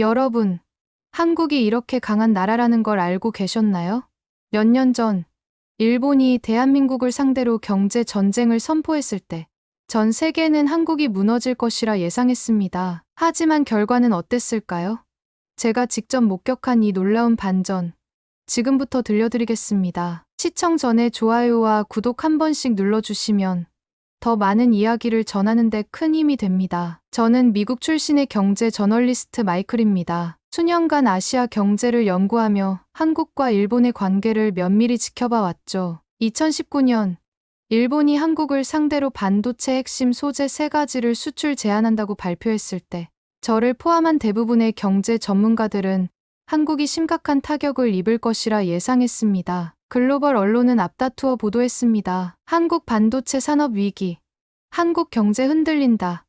여러분, 한국이 이렇게 강한 나라라는 걸 알고 계셨나요? 몇 년 전, 일본이 대한민국을 상대로 경제 전쟁을 선포했을 때, 전 세계는 한국이 무너질 것이라 예상했습니다. 하지만 결과는 어땠을까요? 제가 직접 목격한 이 놀라운 반전, 지금부터 들려드리겠습니다. 시청 전에 좋아요와 구독 한 번씩 눌러주시면 더 많은 이야기를 전하는 데 큰 힘이 됩니다. 저는 미국 출신의 경제 저널리스트 마이클입니다. 수년간 아시아 경제를 연구하며 한국과 일본의 관계를 면밀히 지켜봐 왔죠. 2019년, 일본이 한국을 상대로 반도체 핵심 소재 3가지를 수출 제한한다고 발표했을 때, 저를 포함한 대부분의 경제 전문가들은 한국이 심각한 타격을 입을 것이라 예상했습니다. 글로벌 언론은 앞다투어 보도했습니다. 한국 반도체 산업 위기, 한국 경제 흔들린다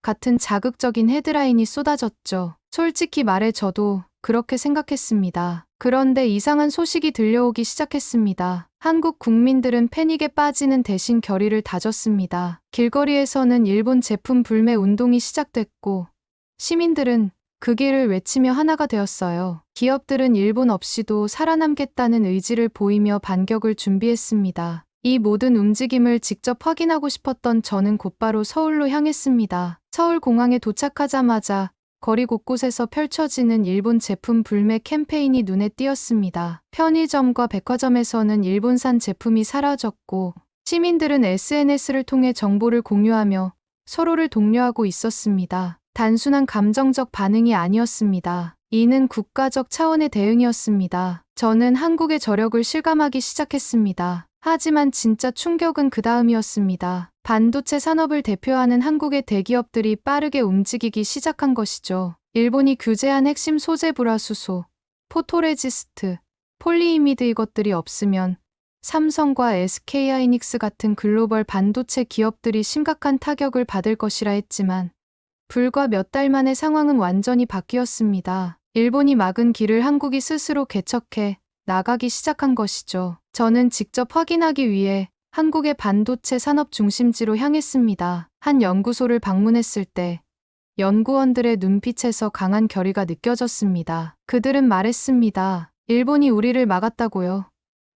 같은 자극적인 헤드라인이 쏟아졌죠. 솔직히 말해 저도 그렇게 생각했습니다. 그런데 이상한 소식이 들려오기 시작했습니다. 한국 국민들은 패닉에 빠지는 대신 결의를 다졌습니다. 길거리에서는 일본 제품 불매 운동이 시작됐고, 시민들은 그 길을 외치며 하나가 되었어요. 기업들은 일본 없이도 살아남겠다는 의지를 보이며 반격을 준비했습니다. 이 모든 움직임을 직접 확인하고 싶었던 저는 곧바로 서울로 향했습니다. 서울 공항에 도착하자마자 거리 곳곳에서 펼쳐지는 일본 제품 불매 캠페인이 눈에 띄었습니다. 편의점과 백화점에서는 일본산 제품이 사라졌고, 시민들은 SNS를 통해 정보를 공유하며 서로를 독려하고 있었습니다. 단순한 감정적 반응이 아니었습니다. 이는 국가적 차원의 대응이었습니다. 저는 한국의 저력을 실감하기 시작했습니다. 하지만 진짜 충격은 그 다음이었습니다. 반도체 산업을 대표하는 한국의 대기업들이 빠르게 움직이기 시작한 것이죠. 일본이 규제한 핵심 소재 불화수소, 포토레지스트, 폴리이미드 이것들이 없으면 삼성과 SK하이닉스 같은 글로벌 반도체 기업들이 심각한 타격을 받을 것이라 했지만 불과 몇 달 만에 상황은 완전히 바뀌었습니다. 일본이 막은 길을 한국이 스스로 개척해 나가기 시작한 것이죠. 저는 직접 확인하기 위해 한국의 반도체 산업 중심지로 향했습니다. 한 연구소를 방문했을 때 연구원들의 눈빛에서 강한 결의가 느껴졌습니다. 그들은 말했습니다. 일본이 우리를 막았다고요.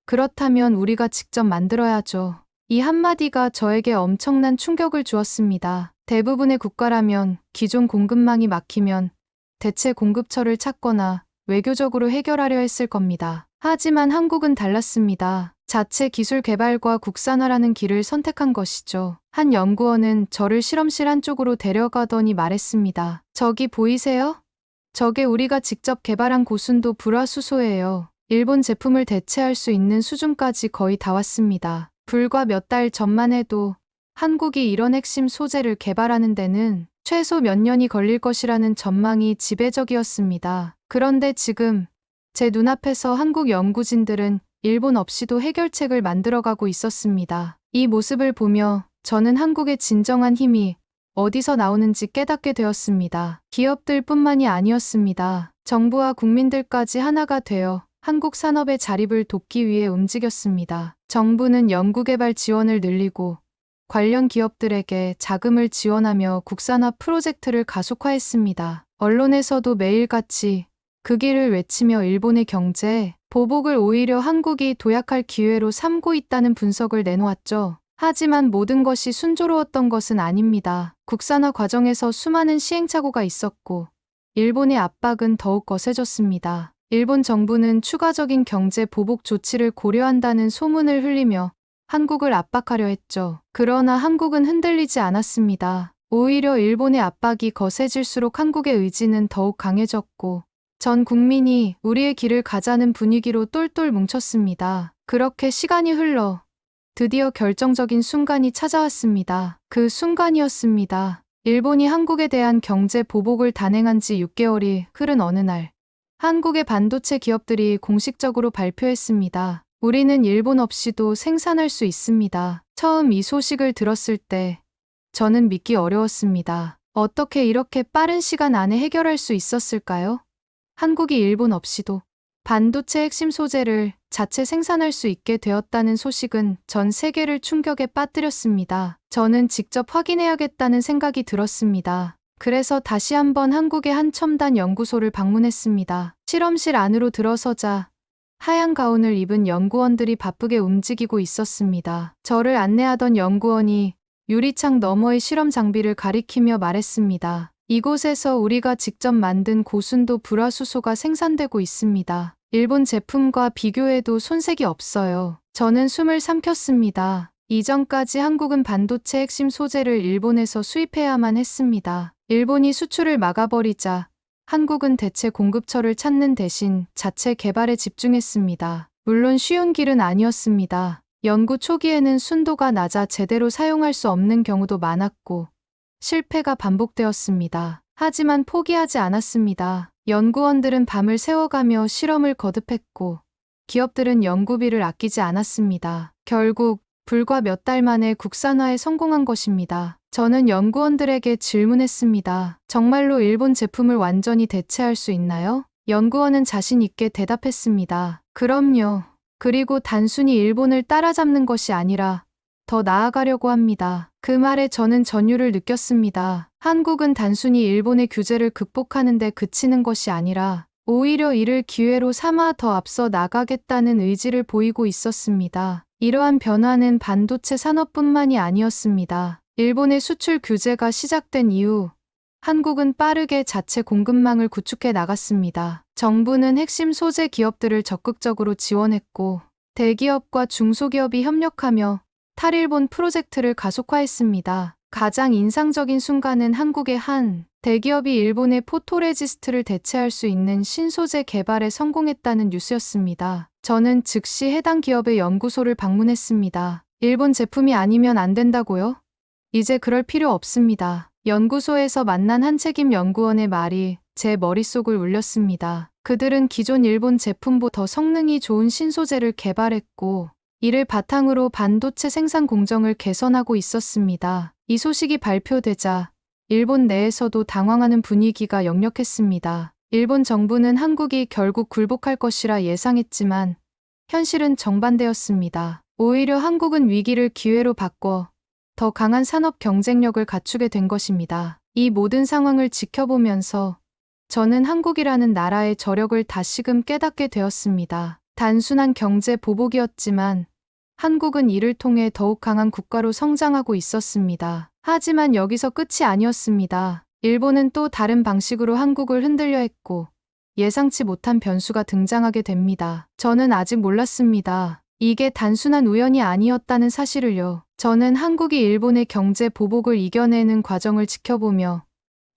그렇다면 우리가 직접 만들어야죠. 이 한마디가 저에게 엄청난 충격을 주었습니다. 대부분의 국가라면 기존 공급망이 막히면 대체 공급처를 찾거나 외교적으로 해결하려 했을 겁니다. 하지만 한국은 달랐습니다. 자체 기술 개발과 국산화라는 길을 선택한 것이죠. 한 연구원은 저를 실험실 한쪽으로 데려가더니 말했습니다. 저기 보이세요? 저게 우리가 직접 개발한 고순도 불화수소예요. 일본 제품을 대체할 수 있는 수준까지 거의 다 왔습니다. 불과 몇 달 전만 해도 한국이 이런 핵심 소재를 개발하는 데는 최소 몇 년이 걸릴 것이라는 전망이 지배적이었습니다. 그런데 지금 제 눈앞에서 한국 연구진들은 일본 없이도 해결책을 만들어가고 있었습니다. 이 모습을 보며 저는 한국의 진정한 힘이 어디서 나오는지 깨닫게 되었습니다. 기업들뿐만이 아니었습니다. 정부와 국민들까지 하나가 되어 한국 산업의 자립을 돕기 위해 움직였습니다. 정부는 연구개발 지원을 늘리고 관련 기업들에게 자금을 지원하며 국산화 프로젝트를 가속화했습니다. 언론에서도 매일같이 그 길을 외치며 일본의 경제 보복을 오히려 한국이 도약할 기회로 삼고 있다는 분석을 내놓았죠. 하지만 모든 것이 순조로웠던 것은 아닙니다. 국산화 과정에서 수많은 시행착오가 있었고 일본의 압박은 더욱 거세졌습니다. 일본 정부는 추가적인 경제 보복 조치를 고려한다는 소문을 흘리며 한국을 압박하려 했죠. 그러나 한국은 흔들리지 않았습니다. 오히려 일본의 압박이 거세질수록 한국의 의지는 더욱 강해졌고 전 국민이 우리의 길을 가자는 분위기로 똘똘 뭉쳤습니다. 그렇게 시간이 흘러 드디어 결정적인 순간이 찾아왔습니다. 그 순간이었습니다. 일본이 한국에 대한 경제 보복을 단행한 지 6개월이 흐른 어느 날 한국의 반도체 기업들이 공식적으로 발표했습니다. 우리는 일본 없이도 생산할 수 있습니다. 처음 이 소식을 들었을 때 저는 믿기 어려웠습니다. 어떻게 이렇게 빠른 시간 안에 해결할 수 있었을까요? 한국이 일본 없이도 반도체 핵심 소재를 자체 생산할 수 있게 되었다는 소식은 전 세계를 충격에 빠뜨렸습니다. 저는 직접 확인해야겠다는 생각이 들었습니다. 그래서 다시 한번 한국의 한 첨단 연구소를 방문했습니다. 실험실 안으로 들어서자 하얀 가운을 입은 연구원들이 바쁘게 움직이고 있었습니다. 저를 안내하던 연구원이 유리창 너머의 실험 장비를 가리키며 말했습니다. 이곳에서 우리가 직접 만든 고순도 불화수소가 생산되고 있습니다. 일본 제품과 비교해도 손색이 없어요. 저는 숨을 삼켰습니다. 이전까지 한국은 반도체 핵심 소재를 일본에서 수입해야만 했습니다. 일본이 수출을 막아버리자 한국은 대체 공급처를 찾는 대신 자체 개발에 집중했습니다. 물론 쉬운 길은 아니었습니다. 연구 초기에는 순도가 낮아 제대로 사용할 수 없는 경우도 많았고 실패가 반복되었습니다. 하지만 포기하지 않았습니다. 연구원들은 밤을 새워가며 실험을 거듭했고 기업들은 연구비를 아끼지 않았습니다. 결국 불과 몇 달 만에 국산화에 성공한 것입니다. 저는 연구원들에게 질문했습니다. 정말로 일본 제품을 완전히 대체할 수 있나요? 연구원은 자신 있게 대답했습니다. 그럼요. 그리고 단순히 일본을 따라잡는 것이 아니라 더 나아가려고 합니다. 그 말에 저는 전율을 느꼈습니다. 한국은 단순히 일본의 규제를 극복하는 데 그치는 것이 아니라 오히려 이를 기회로 삼아 더 앞서 나가겠다는 의지를 보이고 있었습니다. 이러한 변화는 반도체 산업뿐만이 아니었습니다. 일본의 수출 규제가 시작된 이후 한국은 빠르게 자체 공급망을 구축해 나갔습니다. 정부는 핵심 소재 기업들을 적극적으로 지원했고 대기업과 중소기업이 협력하며 탈일본 프로젝트를 가속화했습니다. 가장 인상적인 순간은 한국의 한 대기업이 일본의 포토레지스트를 대체할 수 있는 신소재 개발에 성공했다는 뉴스였습니다. 저는 즉시 해당 기업의 연구소를 방문했습니다. 일본 제품이 아니면 안 된다고요? 이제 그럴 필요 없습니다. 연구소에서 만난 한 책임 연구원의 말이 제 머릿속을 울렸습니다. 그들은 기존 일본 제품보다 더 성능이 좋은 신소재를 개발했고 이를 바탕으로 반도체 생산 공정을 개선하고 있었습니다. 이 소식이 발표되자 일본 내에서도 당황하는 분위기가 역력했습니다. 일본 정부는 한국이 결국 굴복할 것이라 예상했지만 현실은 정반대였습니다. 오히려 한국은 위기를 기회로 바꿔 더 강한 산업 경쟁력을 갖추게 된 것입니다. 이 모든 상황을 지켜보면서 저는 한국이라는 나라의 저력을 다시금 깨닫게 되었습니다. 단순한 경제 보복이었지만 한국은 이를 통해 더욱 강한 국가로 성장하고 있었습니다. 하지만 여기서 끝이 아니었습니다. 일본은 또 다른 방식으로 한국을 흔들려 했고 예상치 못한 변수가 등장하게 됩니다. 저는 아직 몰랐습니다. 이게 단순한 우연이 아니었다는 사실을요. 저는 한국이 일본의 경제 보복을 이겨내는 과정을 지켜보며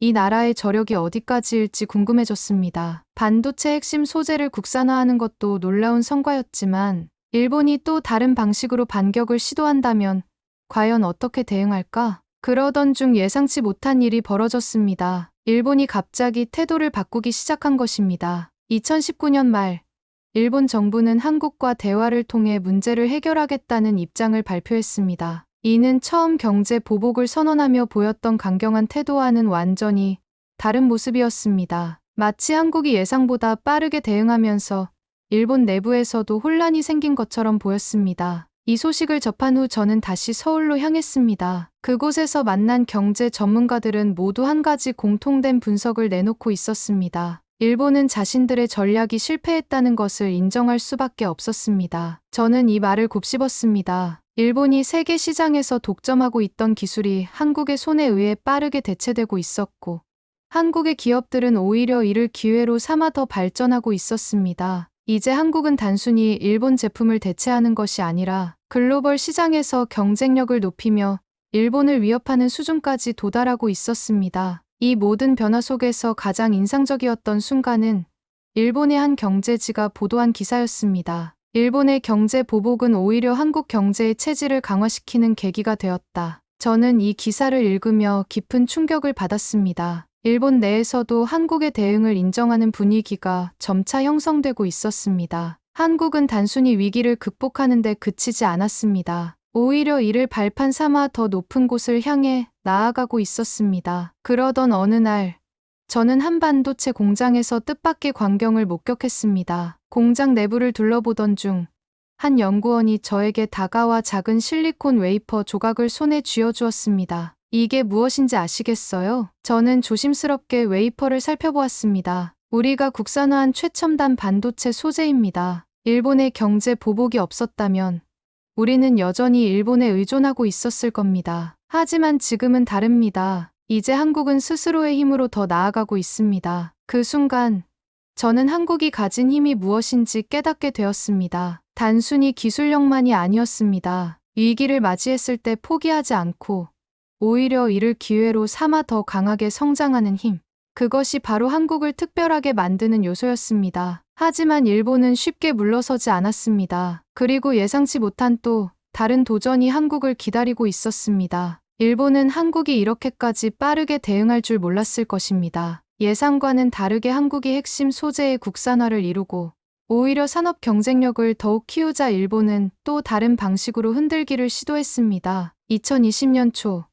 이 나라의 저력이 어디까지일지 궁금해졌습니다. 반도체 핵심 소재를 국산화하는 것도 놀라운 성과였지만 일본이 또 다른 방식으로 반격을 시도한다면 과연 어떻게 대응할까? 그러던 중 예상치 못한 일이 벌어졌습니다. 일본이 갑자기 태도를 바꾸기 시작한 것입니다. 2019년 말 일본 정부는 한국과 대화를 통해 문제를 해결하겠다는 입장을 발표했습니다. 이는 처음 경제 보복을 선언하며 보였던 강경한 태도와는 완전히 다른 모습이었습니다. 마치 한국이 예상보다 빠르게 대응하면서 일본 내부에서도 혼란이 생긴 것처럼 보였습니다. 이 소식을 접한 후 저는 다시 서울로 향했습니다. 그곳에서 만난 경제 전문가들은 모두 한 가지 공통된 분석을 내놓고 있었습니다. 일본은 자신들의 전략이 실패했다는 것을 인정할 수밖에 없었습니다. 저는 이 말을 곱씹었습니다. 일본이 세계 시장에서 독점하고 있던 기술이 한국의 손에 의해 빠르게 대체되고 있었고 한국의 기업들은 오히려 이를 기회로 삼아 더 발전하고 있었습니다. 이제 한국은 단순히 일본 제품을 대체하는 것이 아니라 글로벌 시장에서 경쟁력을 높이며 일본을 위협하는 수준까지 도달하고 있었습니다. 이 모든 변화 속에서 가장 인상적이었던 순간은 일본의 한 경제지가 보도한 기사였습니다. 일본의 경제 보복은 오히려 한국 경제의 체질을 강화시키는 계기가 되었다. 저는 이 기사를 읽으며 깊은 충격을 받았습니다. 일본 내에서도 한국의 대응을 인정하는 분위기가 점차 형성되고 있었습니다. 한국은 단순히 위기를 극복하는 데 그치지 않았습니다. 오히려 이를 발판 삼아 더 높은 곳을 향해 나아가고 있었습니다. 그러던 어느 날, 저는 한 반도체 공장에서 뜻밖의 광경을 목격했습니다. 공장 내부를 둘러보던 중, 한 연구원이 저에게 다가와 작은 실리콘 웨이퍼 조각을 손에 쥐어주었습니다. 이게 무엇인지 아시겠어요? 저는 조심스럽게 웨이퍼를 살펴보았습니다. 우리가 국산화한 최첨단 반도체 소재입니다. 일본의 경제 보복이 없었다면 우리는 여전히 일본에 의존하고 있었을 겁니다. 하지만 지금은 다릅니다. 이제 한국은 스스로의 힘으로 더 나아가고 있습니다. 그 순간 저는 한국이 가진 힘이 무엇인지 깨닫게 되었습니다. 단순히 기술력만이 아니었습니다. 위기를 맞이했을 때 포기하지 않고 오히려 이를 기회로 삼아 더 강하게 성장하는 힘. 그것이 바로 한국을 특별하게 만드는 요소였습니다. 하지만 일본은 쉽게 물러서지 않았습니다. 그리고 예상치 못한 또 다른 도전이 한국을 기다리고 있었습니다. 일본은 한국이 이렇게까지 빠르게 대응할 줄 몰랐을 것입니다. 예상과는 다르게 한국이 핵심 소재의 국산화를 이루고 오히려 산업 경쟁력을 더욱 키우자 일본은 또 다른 방식으로 흔들기를 시도했습니다. 2020년 초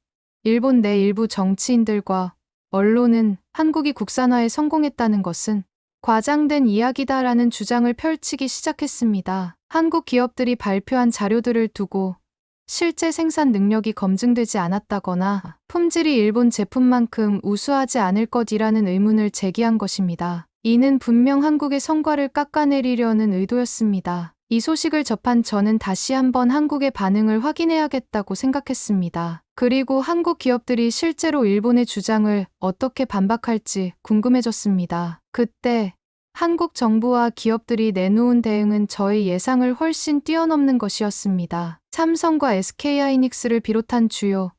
일본 내 일부 정치인들과 언론은 한국이 국산화에 성공했다는 것은 과장된 이야기다라는 주장을 펼치기 시작했습니다. 한국 기업들이 발표한 자료들을 두고 실제 생산 능력이 검증되지 않았다거나 품질이 일본 제품만큼 우수하지 않을 것이라는 의문을 제기한 것입니다. 이는 분명 한국의 성과를 깎아내리려는 의도였습니다. 이 소식을 접한 저는 다시 한번 한국의 반응을 확인해야겠다고 생각했습니다. 그리고 한국 기업들이 실제로 일본의 주장을 어떻게 반박할지 궁금해졌습니다. 그때 한국 정부와 기업들이 내놓은 대응은 저의 예상을 훨씬 뛰어넘는 것이었습니다. 삼성과 SK하이닉스를 비롯한 주요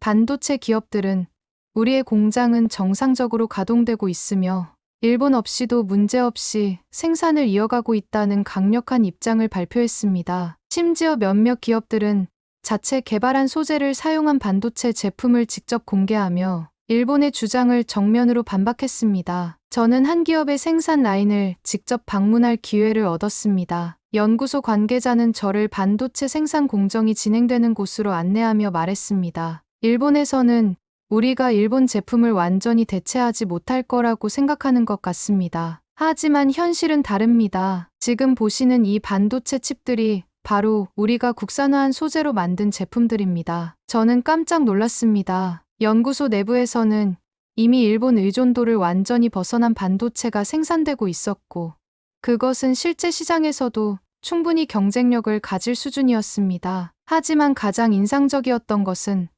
반도체 기업들은 우리의 공장은 정상적으로 가동되고 있으며 일본 없이도 문제없이 생산을 이어가고 있다는 강력한 입장을 발표했습니다. 심지어 몇몇 기업들은 자체 개발한 소재를 사용한 반도체 제품을 직접 공개하며 일본의 주장을 정면으로 반박했습니다. 저는 한 기업의 생산 라인을 직접 방문할 기회를 얻었습니다. 연구소 관계자는 저를 반도체 생산 공정이 진행되는 곳으로 안내하며 말했습니다. 일본에서는 우리가 일본 제품을 완전히 대체하지 못할 거라고 생각하는 것 같습니다. 하지만 현실은 다릅니다. 지금 보시는 이 반도체 칩들이 바로 우리가 국산화한 소재로 만든 제품들입니다. 저는 깜짝 놀랐습니다. 연구소 내부에서는 이미 일본 의존도를 완전히 벗어난 반도체가 생산되고 있었고, 그것은 실제 시장에서도 충분히 경쟁력을 가질 수준이었습니다. 하지만 가장 인상적이었던 것은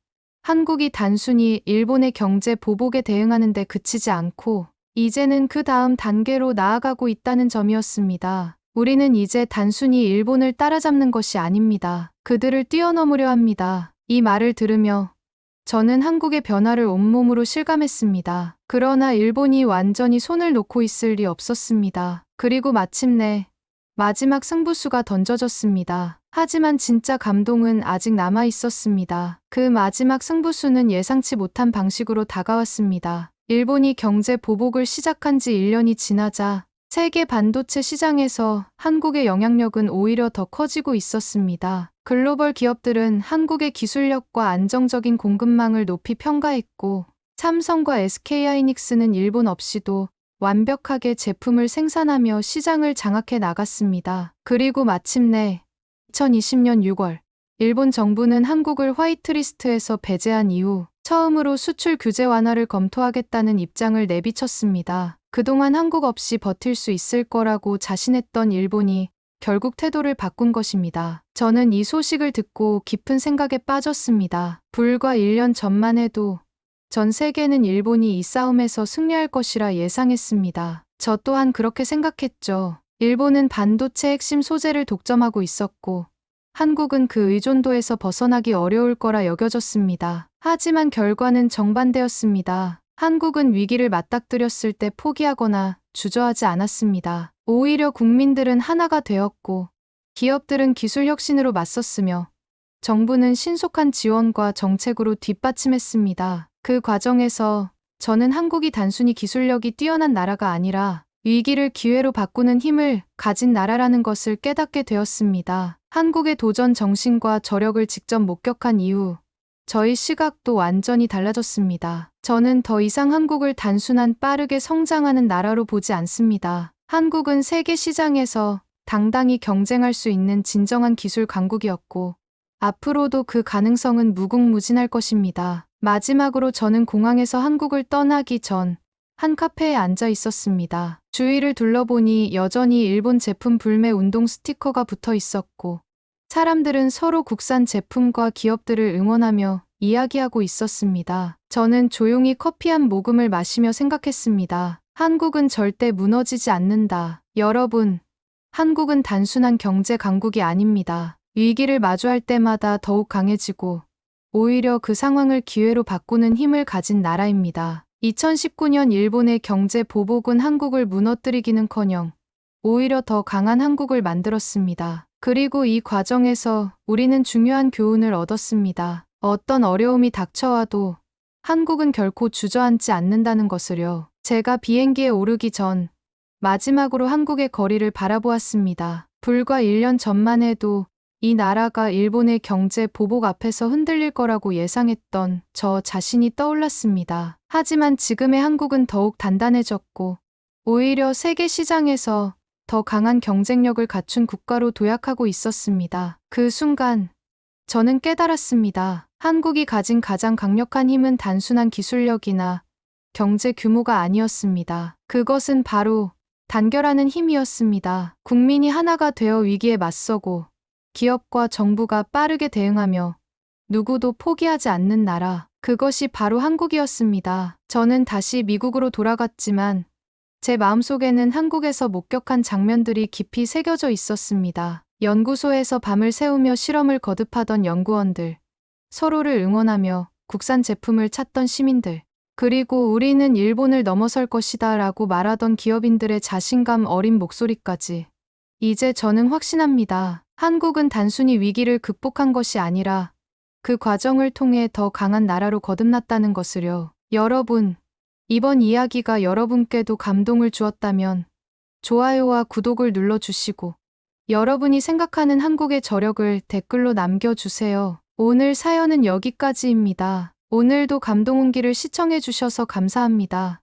한국이 단순히 일본의 경제 보복에 대응하는 데 그치지 않고 이제는 그 다음 단계로 나아가고 있다는 점이었습니다. 우리는 이제 단순히 일본을 따라잡는 것이 아닙니다. 그들을 뛰어넘으려 합니다. 이 말을 들으며 저는 한국의 변화를 온몸으로 실감했습니다. 그러나 일본이 완전히 손을 놓고 있을 리 없었습니다. 그리고 마침내 마지막 승부수가 던져졌습니다. 하지만 진짜 감동은 아직 남아 있었습니다. 그 마지막 승부수는 예상치 못한 방식으로 다가왔습니다. 일본이 경제 보복을 시작한 지 1년이 지나자 세계 반도체 시장에서 한국의 영향력은 오히려 더 커지고 있었습니다. 글로벌 기업들은 한국의 기술력과 안정적인 공급망을 높이 평가했고, 삼성과 SK하이닉스는 일본 없이도 완벽하게 제품을 생산하며 시장을 장악해 나갔습니다. 그리고 마침내 2020년 6월, 일본 정부는 한국을 화이트리스트에서 배제한 이후 처음으로 수출 규제 완화를 검토하겠다는 입장을 내비쳤습니다. 그동안 한국 없이 버틸 수 있을 거라고 자신했던 일본이 결국 태도를 바꾼 것입니다. 저는 이 소식을 듣고 깊은 생각에 빠졌습니다. 불과 1년 전만 해도 전 세계는 일본이 이 싸움에서 승리할 것이라 예상했습니다. 저 또한 그렇게 생각했죠. 일본은 반도체 핵심 소재를 독점하고 있었고, 한국은 그 의존도에서 벗어나기 어려울 거라 여겨졌습니다. 하지만 결과는 정반대였습니다. 한국은 위기를 맞닥뜨렸을 때 포기하거나 주저하지 않았습니다. 오히려 국민들은 하나가 되었고, 기업들은 기술 혁신으로 맞섰으며, 정부는 신속한 지원과 정책으로 뒷받침했습니다. 그 과정에서 저는 한국이 단순히 기술력이 뛰어난 나라가 아니라 위기를 기회로 바꾸는 힘을 가진 나라라는 것을 깨닫게 되었습니다. 한국의 도전 정신과 저력을 직접 목격한 이후 저희 시각도 완전히 달라졌습니다. 저는 더 이상 한국을 단순한 빠르게 성장하는 나라로 보지 않습니다. 한국은 세계 시장에서 당당히 경쟁할 수 있는 진정한 기술 강국이었고, 앞으로도 그 가능성은 무궁무진할 것입니다. 마지막으로 저는 공항에서 한국을 떠나기 전 한 카페에 앉아 있었습니다. 주위를 둘러보니 여전히 일본 제품 불매 운동 스티커가 붙어 있었고, 사람들은 서로 국산 제품과 기업들을 응원하며 이야기하고 있었습니다. 저는 조용히 커피 한 모금을 마시며 생각했습니다. 한국은 절대 무너지지 않는다. 여러분, 한국은 단순한 경제 강국이 아닙니다. 위기를 마주할 때마다 더욱 강해지고, 오히려 그 상황을 기회로 바꾸는 힘을 가진 나라입니다. 2019년 일본의 경제 보복은 한국을 무너뜨리기는커녕 오히려 더 강한 한국을 만들었습니다. 그리고 이 과정에서 우리는 중요한 교훈을 얻었습니다. 어떤 어려움이 닥쳐와도 한국은 결코 주저앉지 않는다는 것을요. 제가 비행기에 오르기 전 마지막으로 한국의 거리를 바라보았습니다. 불과 1년 전만 해도 이 나라가 일본의 경제 보복 앞에서 흔들릴 거라고 예상했던 저 자신이 떠올랐습니다. 하지만 지금의 한국은 더욱 단단해졌고, 오히려 세계 시장에서 더 강한 경쟁력을 갖춘 국가로 도약하고 있었습니다. 그 순간 저는 깨달았습니다. 한국이 가진 가장 강력한 힘은 단순한 기술력이나 경제 규모가 아니었습니다. 그것은 바로 단결하는 힘이었습니다. 국민이 하나가 되어 위기에 맞서고, 기업과 정부가 빠르게 대응하며 누구도 포기하지 않는 나라, 그것이 바로 한국이었습니다. 저는 다시 미국으로 돌아갔지만 제 마음속에는 한국에서 목격한 장면들이 깊이 새겨져 있었습니다. 연구소에서 밤을 새우며 실험을 거듭하던 연구원들, 서로를 응원하며 국산 제품을 찾던 시민들, 그리고 우리는 일본을 넘어설 것이다 라고 말하던 기업인들의 자신감 어린 목소리까지. 이제 저는 확신합니다. 한국은 단순히 위기를 극복한 것이 아니라 그 과정을 통해 더 강한 나라로 거듭났다는 것을요. 여러분, 이번 이야기가 여러분께도 감동을 주었다면 좋아요와 구독을 눌러주시고, 여러분이 생각하는 한국의 저력을 댓글로 남겨주세요. 오늘 사연은 여기까지입니다. 오늘도 감동온기를 시청해주셔서 감사합니다.